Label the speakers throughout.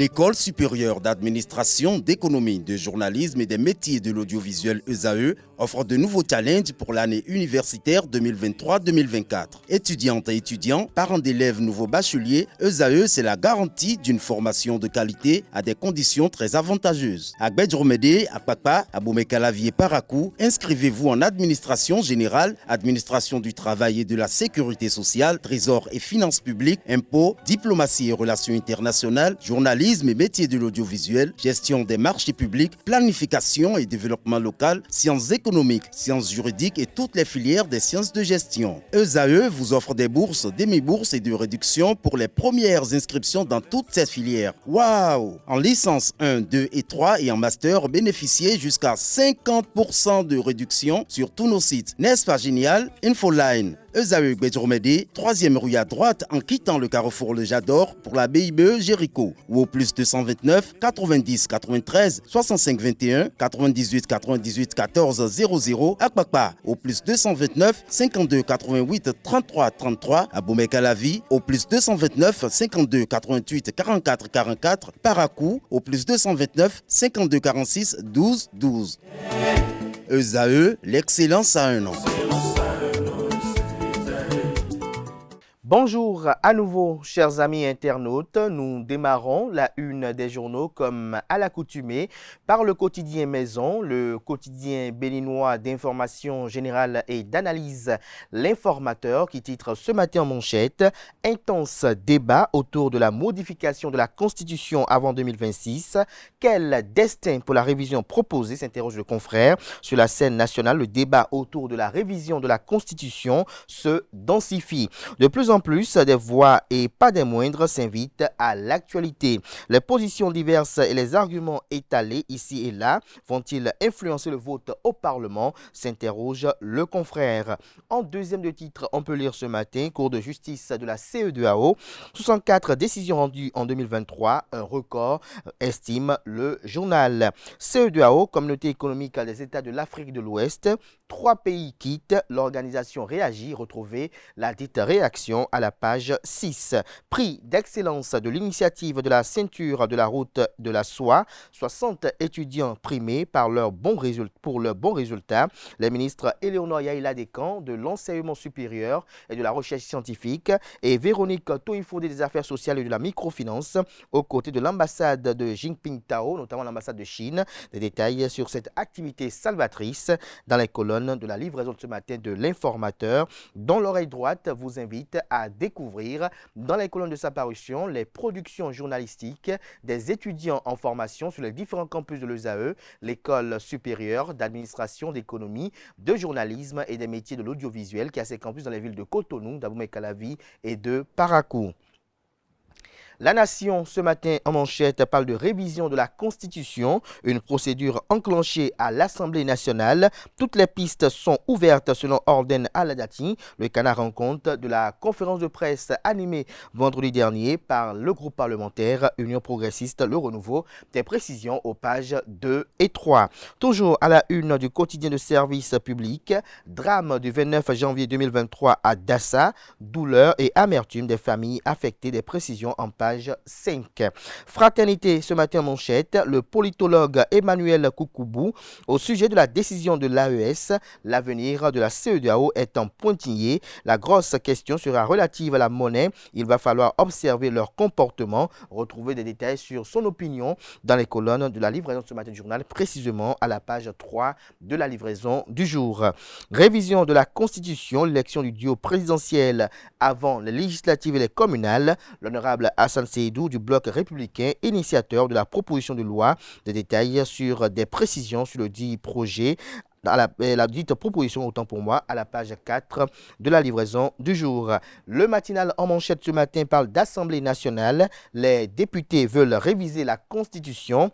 Speaker 1: L'École supérieure d'administration, d'économie, de journalisme et des métiers de l'audiovisuel ESAE offre de nouveaux challenges pour l'année universitaire 2023-2024. Étudiantes et étudiants, parents d'élèves nouveaux bacheliers, ESAE, c'est la garantie d'une formation de qualité à des conditions très avantageuses. À Gbedjromede, à Papa, à Boumekalavi et Parakou, inscrivez-vous en administration générale, administration du travail et de la sécurité sociale, trésor et finances publiques, impôts, diplomatie et relations internationales, journalisme et métiers de l'audiovisuel, gestion des marchés publics, planification et développement local, sciences économiques, sciences juridiques et toutes les filières des sciences de gestion. ESAE vous offre des bourses, demi-bourses et de réductions pour les premières inscriptions dans toutes ces filières. Waouh! En licence 1, 2 et 3 et en master, bénéficiez jusqu'à 50% de réduction sur tous nos sites. N'est-ce pas génial? Infoline. ESAE Gbedjromede, 3e rue à droite en quittant le carrefour Le Jador pour la BIBE Jéricho ou au plus 229 90 93 65 21 98 98 14 00 à Kpakpa au plus 229 52 88 33 33 à Boumekalavi au plus 229 52 88 44 44 Parakou au plus 229 52 46 12 12. ESAE, l'excellence à un an.
Speaker 2: Bonjour à nouveau, chers amis internautes. Nous démarrons la une des journaux comme à l'accoutumée par le quotidien Maison, le quotidien béninois d'information générale et d'analyse, l'Informateur, qui titre ce matin en manchette « Intense débat autour de la modification de la Constitution avant 2026. Quel destin pour la révision proposée ?» s'interroge le confrère. Sur la scène nationale, le débat autour de la révision de la Constitution se densifie. De plus en plus, des voix et pas des moindres s'invitent à l'actualité. Les positions diverses et les arguments étalés ici et là vont-ils influencer le vote au Parlement, s'interroge le confrère. En deuxième de titre, on peut lire ce matin, Cour de justice de la CEDEAO, 64 décisions rendues en 2023, un record, estime le journal. CEDEAO, Communauté économique des États de l'Afrique de l'Ouest, 3 pays quittent, l'organisation réagit, retrouvez la dite réaction à la page 6. Prix d'excellence de l'initiative de la ceinture de la route de la soie, 60 étudiants primés pour leurs bons résultats. Les ministres Éléonore Yaïla Descamps de l'enseignement supérieur et de la recherche scientifique et Véronique Toïfodé des affaires sociales et de la microfinance aux côtés de l'ambassade de Jinping Tao, notamment l'ambassade de Chine. Des détails sur cette activité salvatrice dans les colonnes de la livraison de ce matin de l'Informateur, dont l'oreille droite vous invite à découvrir dans les colonnes de sa parution les productions journalistiques des étudiants en formation sur les différents campus de l'ESAE, l'école supérieure d'administration, d'économie, de journalisme et des métiers de l'audiovisuel qui a ses campus dans les villes de Cotonou, d'Aboumey-Calavi et de Parakou. La Nation, ce matin, en manchette, parle de révision de la Constitution, une procédure enclenchée à l'Assemblée nationale. Toutes les pistes sont ouvertes selon Orden Aladati. Le Canard rend compte de la conférence de presse animée vendredi dernier par le groupe parlementaire Union progressiste Le Renouveau. Des précisions aux pages 2 et 3. Toujours à la une du quotidien de service public, drame du 29 janvier 2023 à Dassa, douleur et amertume des familles affectées. Des précisions en page 5. Fraternité, ce matin en manchette, le politologue Emmanuel Koukoubou au sujet de la décision de l'AES, l'avenir de la CEDEAO est en pointillé. La grosse question sera relative à la monnaie. Il va falloir observer leur comportement. Retrouver des détails sur son opinion dans les colonnes de la livraison de ce matin du journal, précisément à la page 3 de la livraison du jour. Révision de la Constitution, l'élection du duo présidentiel avant les législatives et les communales. L'honorable Hassan Seydou du bloc républicain, initiateur de la proposition de loi. Des détails sur des précisions sur le dit projet, la dite proposition, autant pour moi, à la page 4 de la livraison du jour. Le matinal en manchette ce matin parle d'Assemblée nationale. Les députés veulent réviser la Constitution.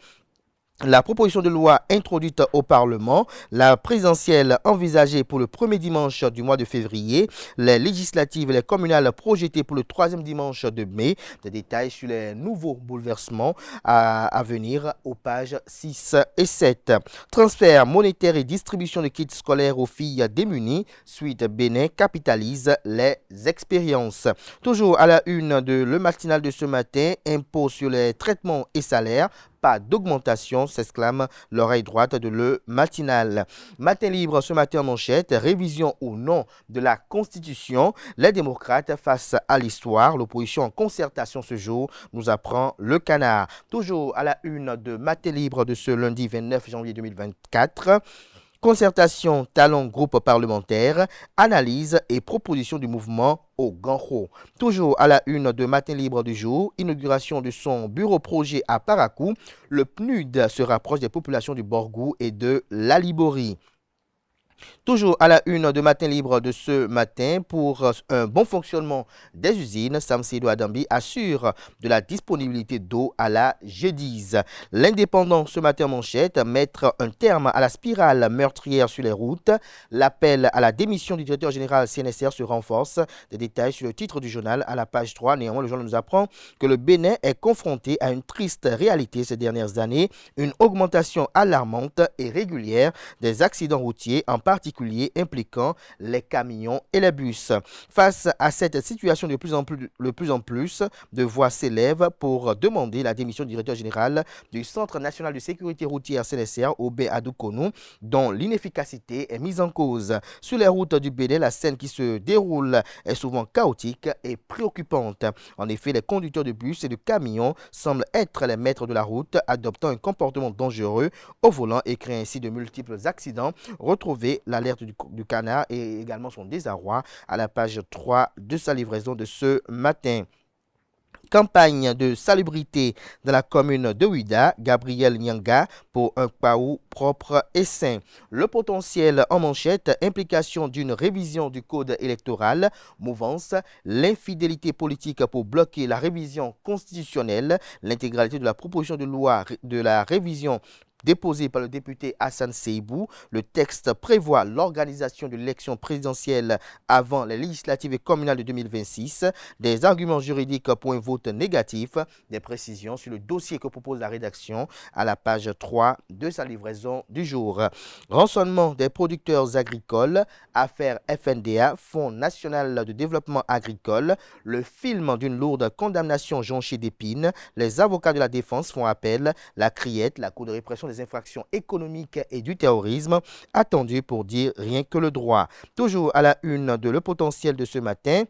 Speaker 2: La proposition de loi introduite au Parlement, la présidentielle envisagée pour le premier dimanche du mois de février, les législatives et les communales projetées pour le troisième dimanche de mai. Des détails sur les nouveaux bouleversements à venir aux pages 6 et 7. Transfert monétaire et distribution de kits scolaires aux filles démunies. Suite Bénin capitalise les expériences. Toujours à la une de Le Matinal de ce matin, impôt sur les traitements et salaires. Pas d'augmentation, s'exclame l'oreille droite de Le Matinal. Matin libre ce matin en manchette, révision ou non de la Constitution. Les démocrates face à l'histoire, l'opposition en concertation ce jour, nous apprend Le Canard. Toujours à la une de Matin libre de ce lundi 29 janvier 2024. Concertation, talent, groupe parlementaire, analyse et proposition du mouvement au Ganho. Toujours à la une de Matin libre du jour, inauguration de son bureau projet à Parakou. Le PNUD se rapproche des populations du Borgou et de l'Alibori. Toujours à la une de Matin libre de ce matin, pour un bon fonctionnement des usines, Samsidou Adambi assure de la disponibilité d'eau à la G10. L'Indépendant ce matin manchette, mettre un terme à la spirale meurtrière sur les routes. L'appel à la démission du directeur général CNSR se renforce. Des détails sur le titre du journal à la page 3. Néanmoins, le journal nous apprend que le Bénin est confronté à une triste réalité ces dernières années, une augmentation alarmante et régulière des accidents routiers, en particulier impliquant les camions et les bus. Face à cette situation, de plus en plus de voix s'élèvent pour demander la démission du directeur général du Centre national de sécurité routière CNSR, Obé Adoukonou, dont l'inefficacité est mise en cause. Sur les routes du Bénin, la scène qui se déroule est souvent chaotique et préoccupante. En effet, les conducteurs de bus et de camions semblent être les maîtres de la route, adoptant un comportement dangereux au volant et créant ainsi de multiples accidents. Retrouvez l'alerte du canard et également son désarroi à la page 3 de sa livraison de ce matin. Campagne de salubrité dans la commune de Ouida, Gabriel Nyanga pour un Paou propre et sain. Le potentiel en manchette, implication d'une révision du code électoral, mouvance, l'infidélité politique pour bloquer la révision constitutionnelle, l'intégralité de la proposition de loi de la révision déposé par le député Hassan Seibou. Le texte prévoit l'organisation de l'élection présidentielle avant les législatives et communales de 2026, des arguments juridiques pour un vote négatif, des précisions sur le dossier que propose la rédaction à la page 3 de sa livraison du jour. Rançonnement des producteurs agricoles, affaire FNDA, Fonds national de développement agricole, le film d'une lourde condamnation jonchée d'épines, les avocats de la défense font appel, la criette, la Cour de répression des infractions économiques et du terrorisme, attendu pour dire rien que le droit. Toujours à la une de Le Potentiel de ce matin.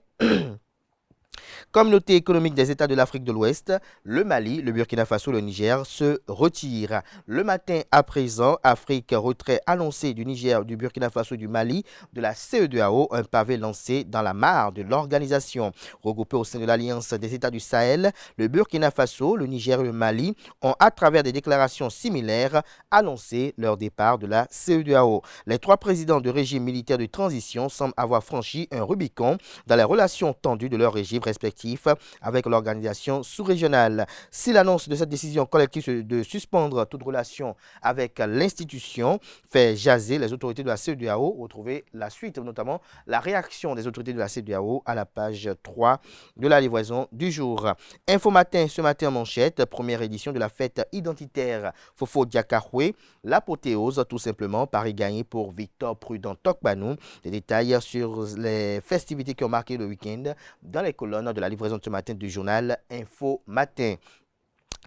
Speaker 2: Communauté économique des États de l'Afrique de l'Ouest, le Mali, le Burkina Faso, le Niger se retirent. Le matin à présent, Afrique, retrait annoncé du Niger, du Burkina Faso et du Mali de la CEDEAO, un pavé lancé dans la mare de l'organisation. Regroupés au sein de l'Alliance des États du Sahel, le Burkina Faso, le Niger et le Mali ont, à travers des déclarations similaires, annoncé leur départ de la CEDEAO. Les trois présidents de régime militaire de transition semblent avoir franchi un Rubicon dans les relations tendues de leurs régimes respectifs avec l'organisation sous-régionale. Si l'annonce de cette décision collective de suspendre toute relation avec l'institution fait jaser les autorités de la CEDEAO, retrouvez la suite, notamment la réaction des autorités de la CEDEAO à la page 3 de la livraison du jour. Info Matin, ce matin en manchette, première édition de la fête identitaire Fofo Diakahoué, l'apothéose tout simplement, Paris gagné pour Victor Prudent Tokbanou. Des détails sur les festivités qui ont marqué le week-end dans les colonnes de la livraison de ce matin du journal Info Matin.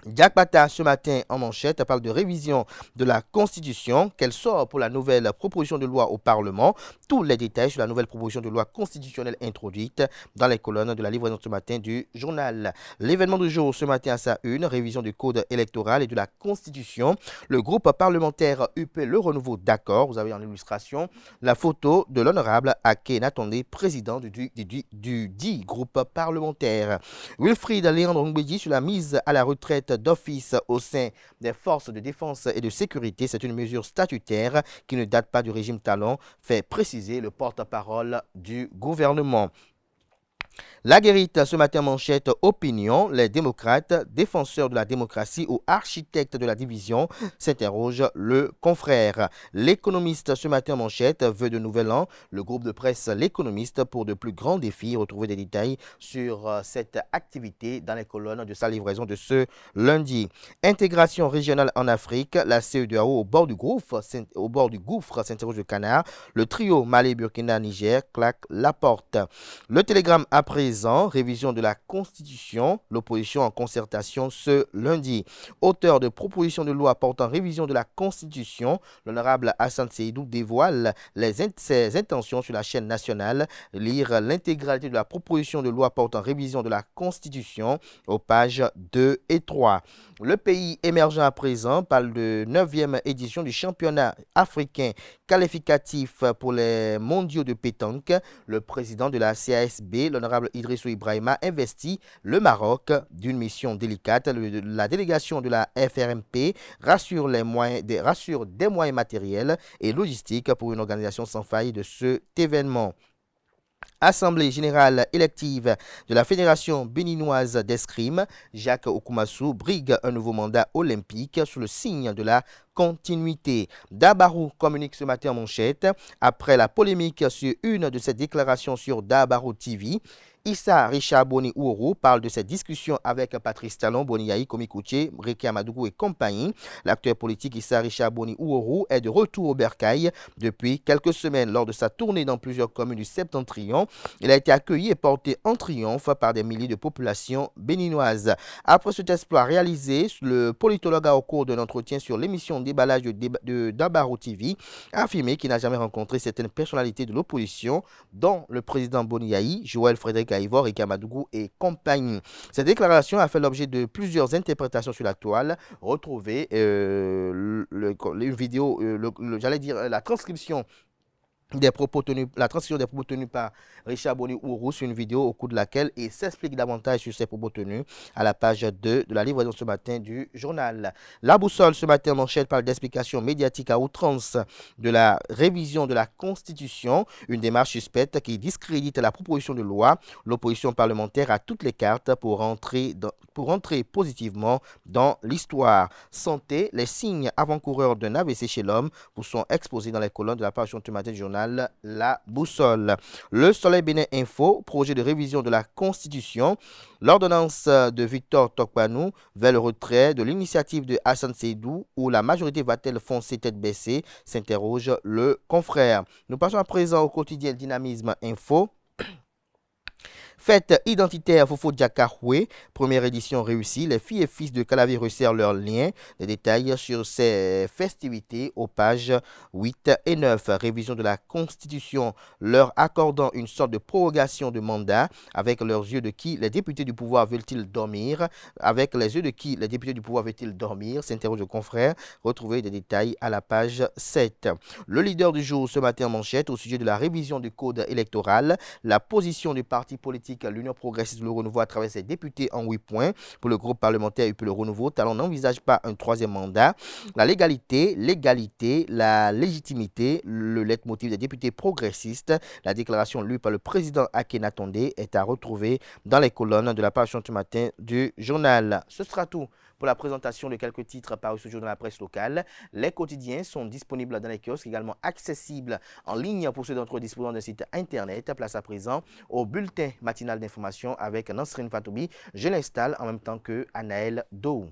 Speaker 2: Jack Bata, ce matin en manchette, parle de révision de la Constitution, qu'elle sort pour la nouvelle proposition de loi au Parlement. Tous les détails sur la nouvelle proposition de loi constitutionnelle introduite dans les colonnes de la livraison de ce matin du journal. L'événement du jour ce matin à sa une, révision du code électoral et de la Constitution. Le groupe parlementaire UP Le Renouveau d'accord. Vous avez en illustration la photo de l'honorable Ake Natondé, président du dit groupe parlementaire. Wilfried Léandre Ngbedi sur la mise à la retraite d'office au sein des forces de défense et de sécurité. C'est une mesure statutaire qui ne date pas du régime Talon, fait préciser le porte-parole du gouvernement. La Guérite, ce matin, manchette opinion. Les démocrates, défenseurs de la démocratie ou architectes de la division, s'interroge le confrère. L'économiste, ce matin, manchette, vœu de nouvel an. Le groupe de presse L'économiste pour de plus grands défis. Retrouvez des détails sur cette activité dans les colonnes de sa livraison de ce lundi. Intégration régionale en Afrique. La CEDEAO au bord du gouffre s'interroge le canard. Le trio Mali-Burkina-Niger claque la porte. Le télégramme à présent, révision de la Constitution, l'opposition en concertation ce lundi. Auteur de proposition de loi portant révision de la Constitution, l'honorable Hassan Seydou dévoile ses intentions sur la chaîne nationale. Lire l'intégralité de la proposition de loi portant révision de la Constitution aux pages 2 et 3. Le pays émergent à présent parle de 9e édition du championnat africain qualificatif pour les mondiaux de pétanque. Le président de la CASB, l'honorable Idrissou Ibrahima, investit le Maroc d'une mission délicate. La délégation de la FRMP rassure des moyens matériels et logistiques pour une organisation sans faille de cet événement. Assemblée générale élective de la Fédération béninoise d'escrime, Jacques Okumassou brigue un nouveau mandat olympique sous le signe de la continuité. Dabarou communique ce matin en manchette après la polémique sur une de ses déclarations sur Dabarou TV. Issa Richard Boni Ouourou parle de cette discussion avec Patrice Talon, Boniaï, Komikouché, Reki Amadougou et compagnie. L'acteur politique Issa Richard Boni Ouourou est de retour au Bercail depuis quelques semaines. Lors de sa tournée dans plusieurs communes du Septentrion, il a été accueilli et porté en triomphe par des milliers de populations béninoises. Après cet exploit réalisé, le politologue au cours d'un entretien sur l'émission Déballage de Dabarou TV a affirmé qu'il n'a jamais rencontré certaines personnalités de l'opposition, dont le président Boniaï, Joël Frédéric Aïvor et Kamadougou et compagnie. Cette déclaration a fait l'objet de plusieurs interprétations sur la toile. Retrouvez une vidéo, la transcription des propos tenus par Richard Boni Ouourou sur une vidéo au cours de laquelle il s'explique davantage sur ses propos tenus à la page 2 de la livraison ce matin du journal. La boussole ce matin manchette parle d'explication médiatique à outrance de la révision de la Constitution, une démarche suspecte qui discrédite la proposition de loi. L'opposition parlementaire a toutes les cartes pour rentrer positivement dans l'histoire. Santé, les signes avant-coureurs d'un AVC chez l'homme vous sont exposés dans les colonnes de la page ce matin du journal La Boussole. Le Soleil Bénin Info, projet de révision de la Constitution. L'ordonnance de Victor Tokpanou vers le retrait de l'initiative de Hassan Seydou, où la majorité va-t-elle foncer tête baissée, s'interroge le confrère. Nous passons à présent au quotidien Dynamisme Info. Fête identitaire Fofo Djakahoué, première édition réussie. Les filles et fils de Calavi resserrent leurs liens. Des détails sur ces festivités aux pages 8 et 9. Révision de la Constitution leur accordant une sorte de prorogation de mandat. Avec leurs yeux de qui les députés du pouvoir veulent-ils dormir? Avec les yeux de qui les députés du pouvoir veulent-ils dormir? S'interroge le confrère. Retrouvez des détails à la page 7. Le leader du jour ce matin en manchette au sujet de la révision du code électoral. La position du parti politique l'Union progressiste Le Renouveau à travers ses députés en 8 points. Pour le groupe parlementaire UP Le Renouveau, Talon n'envisage pas un troisième mandat. La légalité, la légitimité, le leitmotiv des députés progressistes. La déclaration lue par le président Akhenatonde est à retrouver dans les colonnes de la page ce matin du journal. Ce sera tout pour la présentation de quelques titres parus ce jour dans la presse locale. Les quotidiens sont disponibles dans les kiosques, également accessibles en ligne pour ceux d'entre eux disposant d'un site internet. Place à présent au bulletin matinal d'information avec Nasrin Fatoubi. Je l'installe en même temps que Anaël Dou.